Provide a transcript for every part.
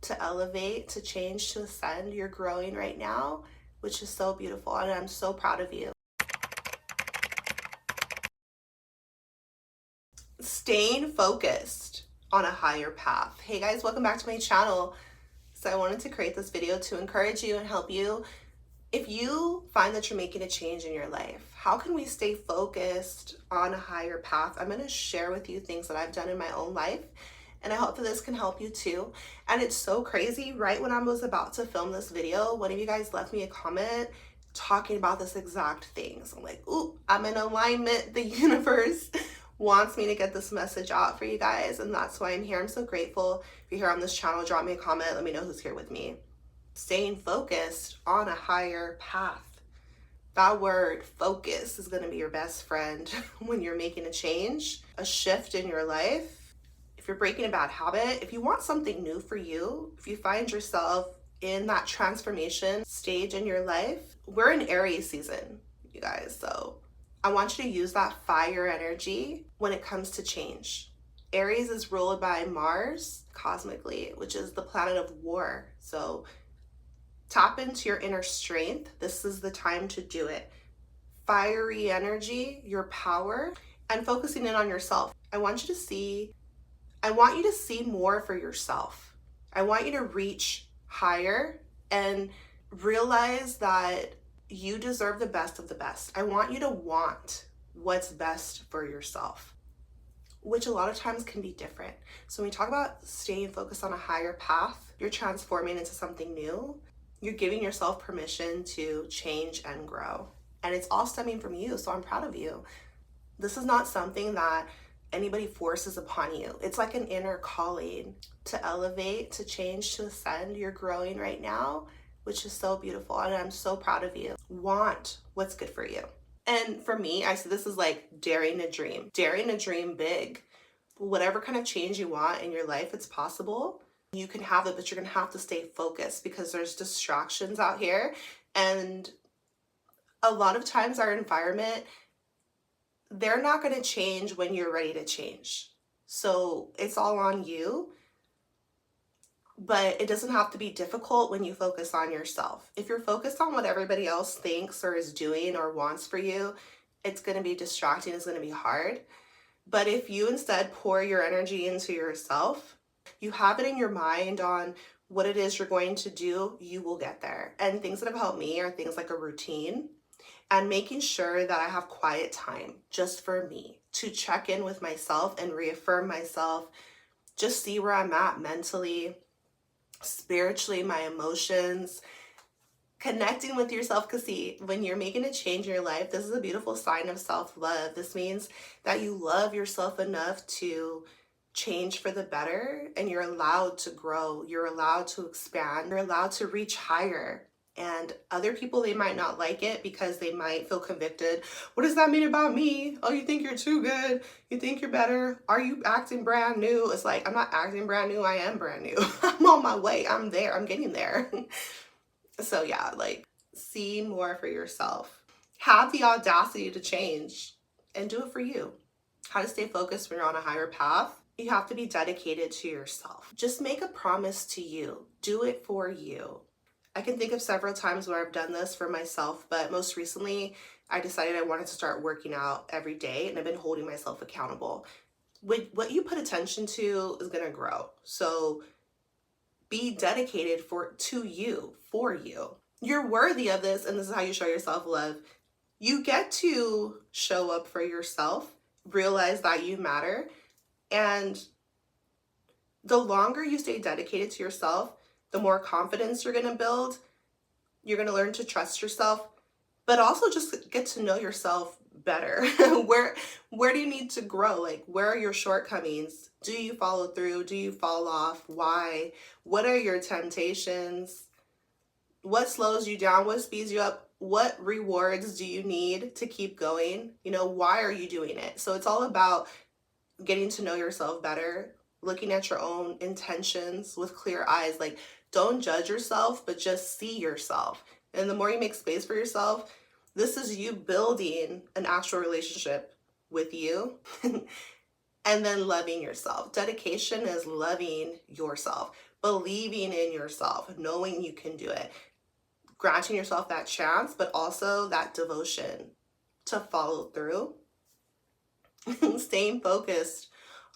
to elevate, to change, to ascend. You're growing right now, which is so beautiful, and I'm so proud of you. Staying focused on a higher path. Hey guys, welcome back to my channel. So I wanted to create this video to encourage you and help you. If you find that you're making a change in your life, how can we stay focused on a higher path? I'm going to share with you things that I've done in my own life, and I hope that this can help you too. And it's so crazy, right when I was about to film this video, one of you guys left me a comment talking about this exact thing. So I'm like, ooh, I'm in alignment. The universe wants me to get this message out for you guys, and that's why I'm here. I'm so grateful. If you're here on this channel, drop me a comment. Let me know who's here with me. Staying focused on a higher path. That word focus is going to be your best friend when you're making a change, a shift in your life. If you're breaking a bad habit, if you want something new for you, if you find yourself in that transformation stage in your life, we're in Aries season, you guys. So I want you to use that fire energy when it comes to change. Aries is ruled by Mars cosmically, which is the planet of war. So tap into your inner strength. This is the time to do it. Fiery energy, your power, and focusing in on yourself. I want you to see more for yourself. I want you to reach higher and realize that you deserve the best of the best. I want you to want what's best for yourself, which a lot of times can be different. So when we talk about staying focused on a higher path, you're transforming into something new. You're giving yourself permission to change and grow. And it's all stemming from you, so I'm proud of you. This is not something that anybody forces upon you. It's like an inner calling to elevate, to change, to ascend. You're growing right now, which is so beautiful, and I'm so proud of you. Want what's good for you. And for me, I see this as like daring to dream big. Whatever kind of change you want in your life, it's possible. You can have it, but you're going to have to stay focused because there's distractions out here. And a lot of times our environment, they're not going to change when you're ready to change. So it's all on you. But it doesn't have to be difficult when you focus on yourself. If you're focused on what everybody else thinks or is doing or wants for you, it's going to be distracting, it's going to be hard. But if you instead pour your energy into yourself, you have it in your mind on what it is you're going to do, you will get there. And things that have helped me are things like a routine and making sure that I have quiet time just for me to check in with myself and reaffirm myself, just see where I'm at mentally, spiritually, my emotions, connecting with yourself. Because see, when you're making a change in your life, this is a beautiful sign of self-love. This means that you love yourself enough to change for the better, and you're allowed to grow, you're allowed to expand, you're allowed to reach higher. And other people, they might not like it because they might feel convicted. What does that mean about me? Oh, you think you're too good? You think you're better? Are you acting brand new? It's like, I'm not acting brand new. I am brand new. I'm on my way. I'm there. I'm getting there. So yeah, like, see more for yourself. Have the audacity to change and do it for you. How to stay focused when you're on a higher path. You have to be dedicated to yourself. Just make a promise to you. Do it for you. I can think of several times where I've done this for myself, but most recently I decided I wanted to start working out every day, and I've been holding myself accountable. What you put attention to is going to grow. So be dedicated to you, for you. You're worthy of this, and this is how you show yourself love. You get to show up for yourself, realize that you matter, and the longer you stay dedicated to yourself, the more confidence you're going to build. You're going to learn to trust yourself, but also just get to know yourself better. Where do you need to grow? Like, where are your shortcomings? Do you follow through? Do you fall off? Why? What are your temptations? What slows you down? What speeds you up? What rewards do you need to keep going? You know, why are you doing it? So it's all about getting to know yourself better, looking at your own intentions with clear eyes. Like, don't judge yourself, but just see yourself. And the more you make space for yourself, this is you building an actual relationship with you and then loving yourself. Dedication is loving yourself. believing in yourself, knowing you can do it, granting yourself that chance, but also that devotion to follow through, staying focused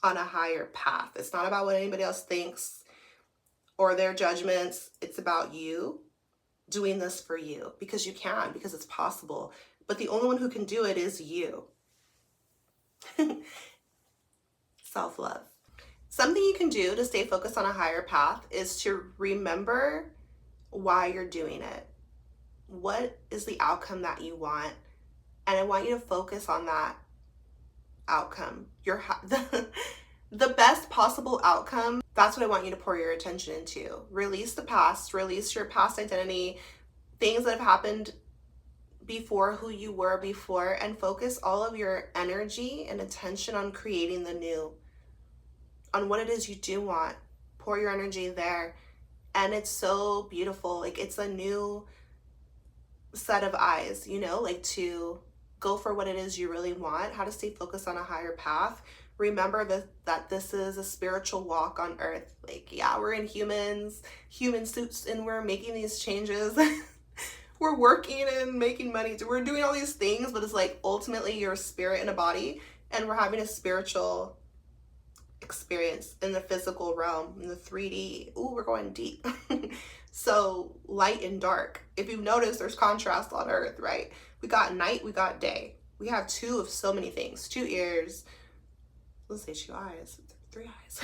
on a higher path. It's not about what anybody else thinks or their judgments. It's about you doing this for you because you can, because it's possible. But the only one who can do it is you. Self-love. Something you can do to stay focused on a higher path is to remember why you're doing it. What is the outcome that you want? And I want you to focus on that outcome. The best possible outcome. That's what I want you to pour your attention into. Release the past, release your past identity, things that have happened before, who you were before, and focus all of your energy and attention on creating the new, on what it is you do want. Pour your energy there. And it's so beautiful. Like, it's a new set of eyes, you know, like to go for what it is you really want, how to stay focused on a higher path. Remember that this is a spiritual walk on earth. Like, yeah, we're in human suits, and we're making these changes. We're working and making money. We're doing all these things, but it's like ultimately you're a spirit in a body, and we're having a spiritual experience in the physical realm, in the 3D. Ooh, we're going deep. So light and dark. If you've noticed, there's contrast on earth, right? We got night, we got day. We have two of so many things. 2 ears, let's say 2 eyes, 3 eyes,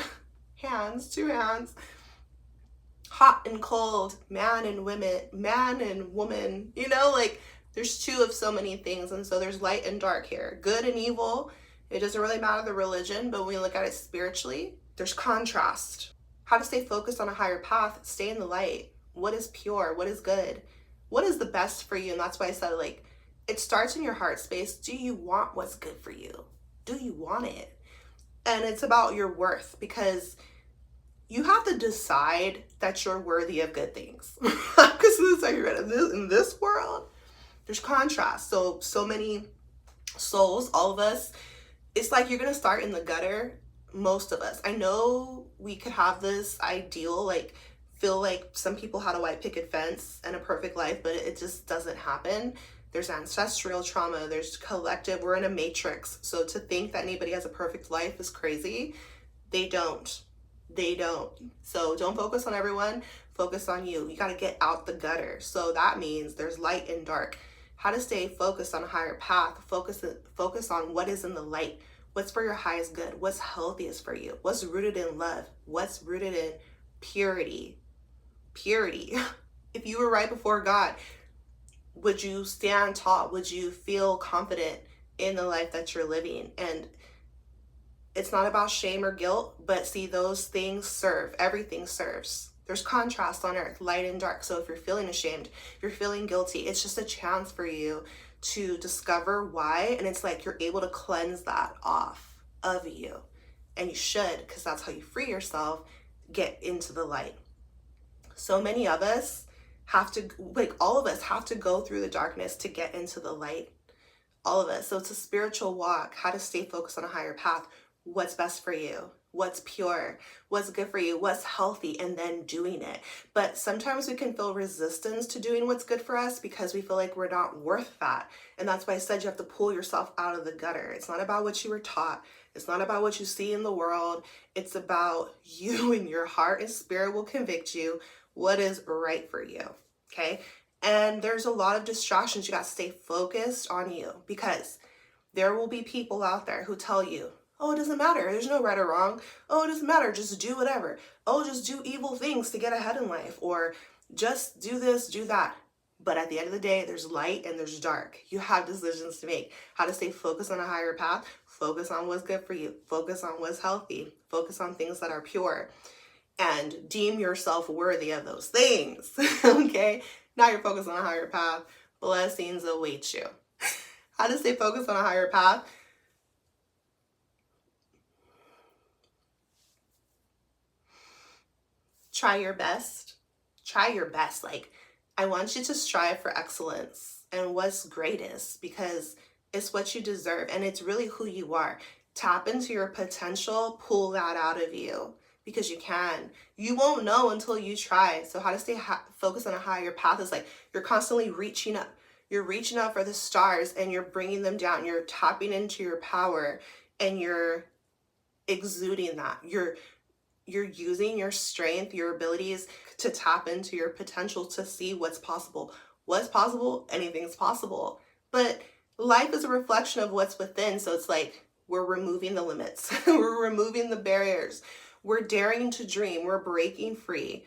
hands, 2 hands, hot and cold, man and woman, you know, like there's 2 of so many things. And so there's light and dark here, good and evil. It doesn't really matter the religion, but when we look at it spiritually, there's contrast. How to stay focused on a higher path, stay in the light. What is pure? What is good? What is the best for you? And that's why I said, like, it starts in your heart space. Do you want what's good for you? Do you want it? And it's about your worth, because you have to decide that you're worthy of good things. Because in this world, there's contrast. So many souls, all of us, it's like you're going to start in the gutter. Most of us. I know we could have this ideal, like, feel like some people had a white picket fence and a perfect life, but it just doesn't happen. There's ancestral trauma, there's collective, we're in a matrix. So to think that anybody has a perfect life is crazy. They don't. So don't focus on everyone, focus on you. You got to get out the gutter. So that means there's light and dark. How to stay focused on a higher path, focus on what is in the light. What's for your highest good? What's healthiest for you? What's rooted in love? What's rooted in purity? Purity. If you were right before God, would you stand tall? Would you feel confident in the life that you're living? And it's not about shame or guilt, but see, those things serve. Everything serves. There's contrast on earth, light and dark. So if you're feeling ashamed, if you're feeling guilty, it's just a chance for you to discover why. And it's like you're able to cleanse that off of you. And you should, because that's how you free yourself, get into the light. So many of us have to, like, all of us have to go through the darkness to get into the light. All of us. So it's a spiritual walk, how to stay focused on a higher path. What's best for you? What's pure? What's good for you? What's healthy? And then doing it. But sometimes we can feel resistance to doing what's good for us because we feel like we're not worth that. And that's why I said you have to pull yourself out of the gutter. It's not about what you were taught. It's not about what you see in the world. It's about you, and your heart and spirit will convict you what is right for you. Okay? And there's a lot of distractions. You got to stay focused on you, because there will be people out there who tell you, oh, it doesn't matter. There's no right or wrong. Oh, it doesn't matter. Just do whatever. Oh, just do evil things to get ahead in life, or just do this, do that. But at the end of the day, there's light and there's dark. You have decisions to make. How to stay focused on a higher path. Focus on what's good for you. Focus on what's healthy. Focus on things that are pure. And deem yourself worthy of those things. Okay? Now you're focused on a higher path. Blessings await you. How to stay focused on a higher path. Try your best. Try your best. Like, I want you to strive for excellence and what's greatest, because it's what you deserve and it's really who you are. Tap into your potential, pull that out of you. because you can. You won't know until you try. So how to stay focused on a higher path is like you're constantly reaching up. You're reaching up for the stars and you're bringing them down. You're tapping into your power and you're exuding that. You're using your strength, your abilities to tap into your potential to see what's possible. What's possible? Anything's possible. But life is a reflection of what's within. So it's like we're removing the limits. We're removing the barriers. We're daring to dream. We're breaking free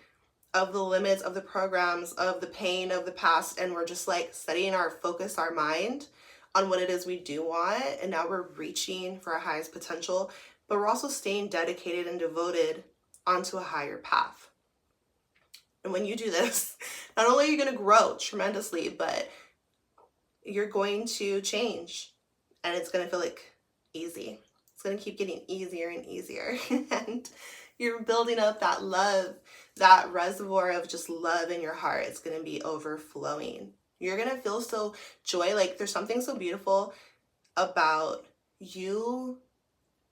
of the limits, of the programs, of the pain of the past. And we're just like setting our focus, our mind on what it is we do want. And now we're reaching for our highest potential, but we're also staying dedicated and devoted onto a higher path. And when you do this, not only are you going to grow tremendously, but you're going to change and it's going to feel like easy. It's going to keep getting easier and easier. And you're building up that love, that reservoir of just love in your heart. It's going to be overflowing. You're going to feel so joy. Like there's something so beautiful about you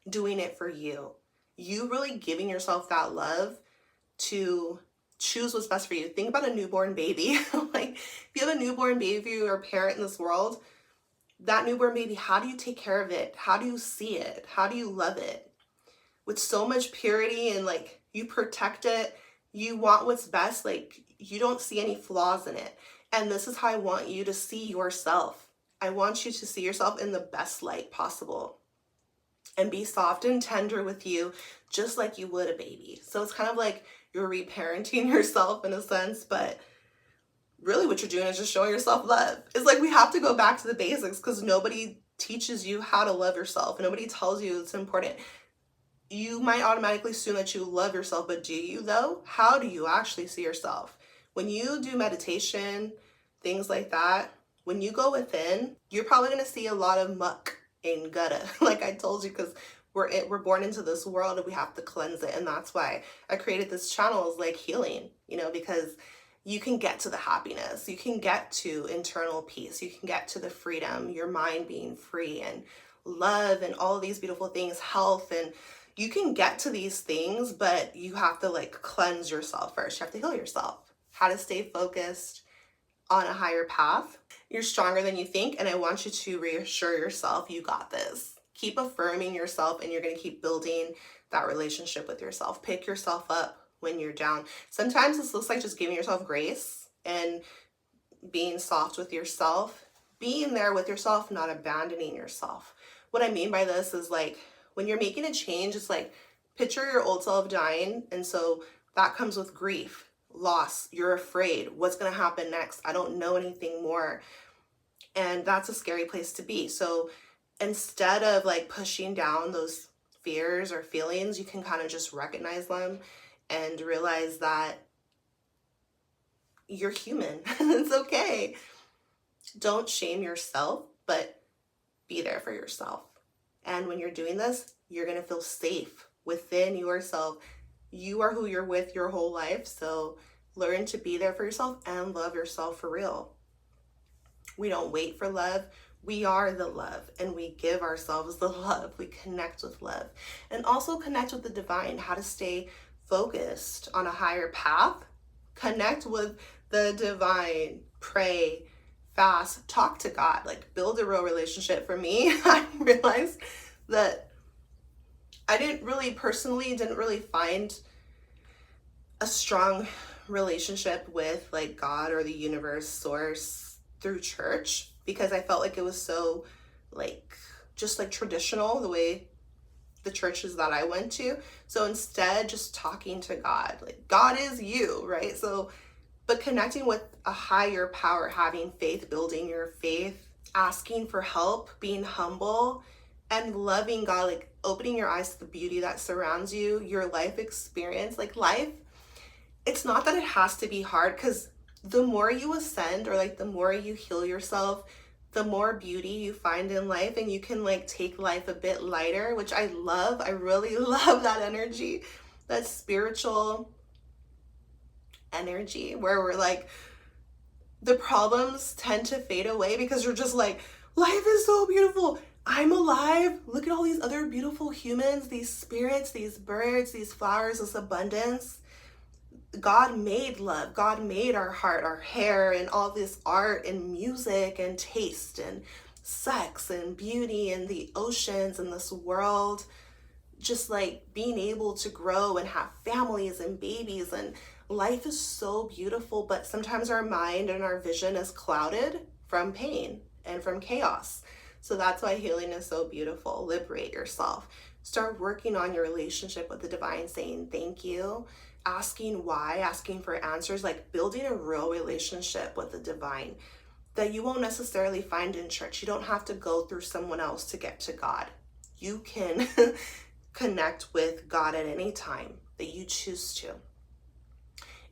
doing it for you. You really giving yourself that love to choose what's best for you. Think about a newborn baby. Like if you have a newborn baby or a parent in this world, that newborn baby, how do you take care of it? How do you see it? How do you love it? With so much purity and like you protect it. You want what's best. Like you don't see any flaws in it. And this is how I want you to see yourself. I want you to see yourself in the best light possible. And be soft and tender with you, just like you would a baby. So it's kind of like you're reparenting yourself in a sense, but really what you're doing is just showing yourself love. It's like we have to go back to the basics because nobody teaches you how to love yourself. Nobody tells you it's important. You might automatically assume that you love yourself, but do you though? How do you actually see yourself? When you do meditation, things like that, when you go within, you're probably going to see a lot of muck in gutta, like I told you, because we're born into this world and we have to cleanse it. And that's why I created this channel, is like healing, because you can get to the happiness, you can get to internal peace, you can get to the freedom, your mind being free and love and all of these beautiful things, health, and you can get to these things, but you have to like cleanse yourself first. You have to heal yourself. How to stay focused on a higher path. You're stronger than you think, and I want you to reassure yourself you got this. Keep affirming yourself, and you're going to keep building that relationship with yourself. Pick yourself up when you're down. Sometimes this looks like just giving yourself grace and being soft with yourself, being there with yourself, not abandoning yourself. What I mean by this is like when you're making a change, it's like picture your old self dying, and so that comes with grief, loss. You're afraid. What's going to happen next? I don't know anything more. And that's a scary place to be. So instead of like pushing down those fears or feelings, you can kind of just recognize them and realize that you're human. It's okay. Don't shame yourself, but be there for yourself. And when you're doing this, you're going to feel safe within yourself. You are who you're with your whole life. So learn to be there for yourself and love yourself for real. We don't wait for love. We are the love, and we give ourselves the love. We connect with love and also connect with the divine. How to stay focused on a higher path. Connect with the divine. Pray, fast, talk to God, like build a real relationship. For me, I realized that I didn't really find a strong relationship with like God or the universe, source, through church, because I felt like it was so like just like traditional, the way the churches that I went to. So instead, just talking to God, like God is you, right? So but connecting with a higher power, having faith, building your faith, asking for help, being humble, and loving God, like opening your eyes to the beauty that surrounds you, your life experience. Like life, it's not that it has to be hard, because the more you ascend, or like the more you heal yourself, the more beauty you find in life, and you can like take life a bit lighter, which I love. I really love that energy, that spiritual energy where we're like, the problems tend to fade away because you're just like, life is so beautiful. I'm alive. Look at all these other beautiful humans, these spirits, these birds, these flowers, this abundance. God made love. God made our heart, our hair, and all this art and music and taste and sex and beauty and the oceans and this world. Just like being able to grow and have families and babies, and life is so beautiful, but sometimes our mind and our vision is clouded from pain and from chaos. So that's why healing is so beautiful. Liberate yourself. Start working on your relationship with the divine, saying thank you, asking why, asking for answers, like building a real relationship with the divine that you won't necessarily find in church. You don't have to go through someone else to get to God. You can connect with God at any time that you choose to.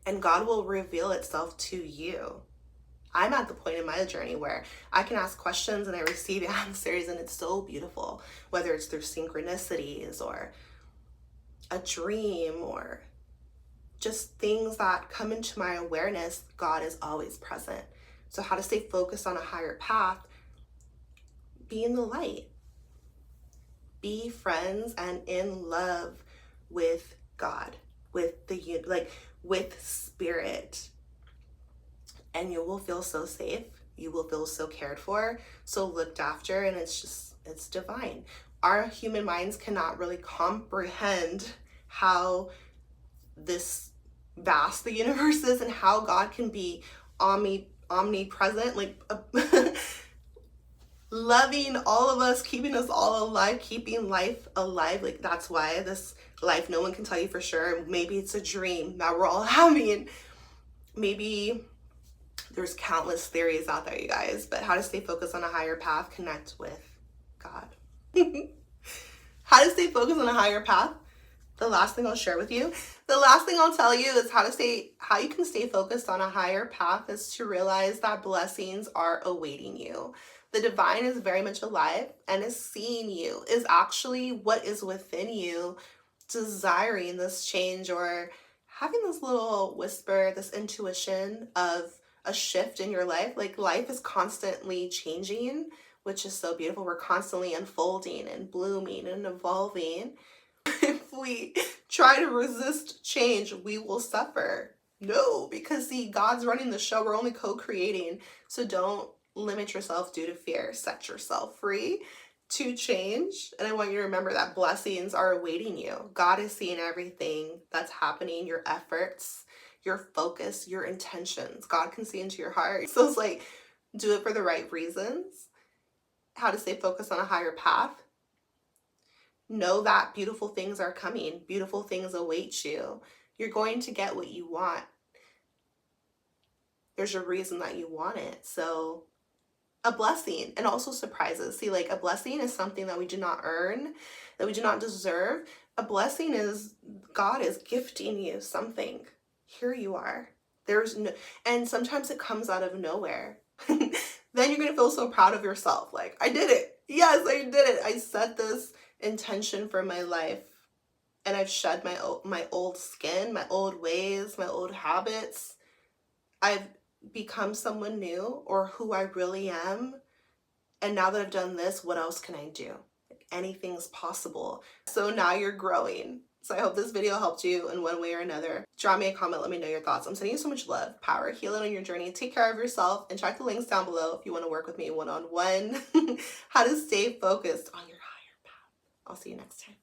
And God will reveal itself to you. I'm at the point in my journey where I can ask questions and I receive answers, and it's so beautiful, whether it's through synchronicities or a dream or just things that come into my awareness. God is always present. So how to stay focused on a higher path? Be in the light. Be friends and in love with God, with the with spirit, and you will feel so safe. You will feel so cared for, so looked after, and it's divine. Our human minds cannot really comprehend how this vast the universe is and how God can be omnipresent, like loving all of us, keeping us all alive, keeping life alive. Like that's why this life, no one can tell you for sure. Maybe it's a dream that we're all having. Maybe there's countless theories out there, you guys, but how to stay focused on a higher path, connect with God. How to stay focused on a higher path. The last thing I'll share with you, the last thing I'll tell you is how you can stay focused on a higher path is to realize that blessings are awaiting you. The divine is very much alive and is seeing you, is actually what is within you, desiring this change or having this little whisper, this intuition of a shift in your life. Like life is constantly changing, which is so beautiful. We're constantly unfolding and blooming and evolving. If we try to resist change, we will suffer. No, because see, God's running the show. We're only co-creating. So don't limit yourself due to fear. Set yourself free to change. And I want you to remember that blessings are awaiting you. God is seeing everything that's happening, your efforts, your focus, your intentions. God can see into your heart. So it's like, do it for the right reasons. How to stay focused on a higher path. Know that beautiful things are coming. Beautiful things await you. You're going to get what you want. There's a reason that you want it. So a blessing, and also surprises. See, like a blessing is something that we do not earn, that we do not deserve. A blessing is God is gifting you something. Here you are. And sometimes it comes out of nowhere. Then you're going to feel so proud of yourself. Like, I did it. Yes, I did it. I set this intention for my life, and I've shed my old skin, my old ways, my old habits. I've become someone new, or who I really am. And now that I've done this, what else can I do? Like, anything's possible. So now you're growing. So I hope this video helped you in one way or another. Drop me a comment, let me know your thoughts. I'm sending you so much love, power, healing on your journey. Take care of yourself, and check the links down below if you want to work with me one-on-one. How to stay focused on your higher path. I'll see you next time.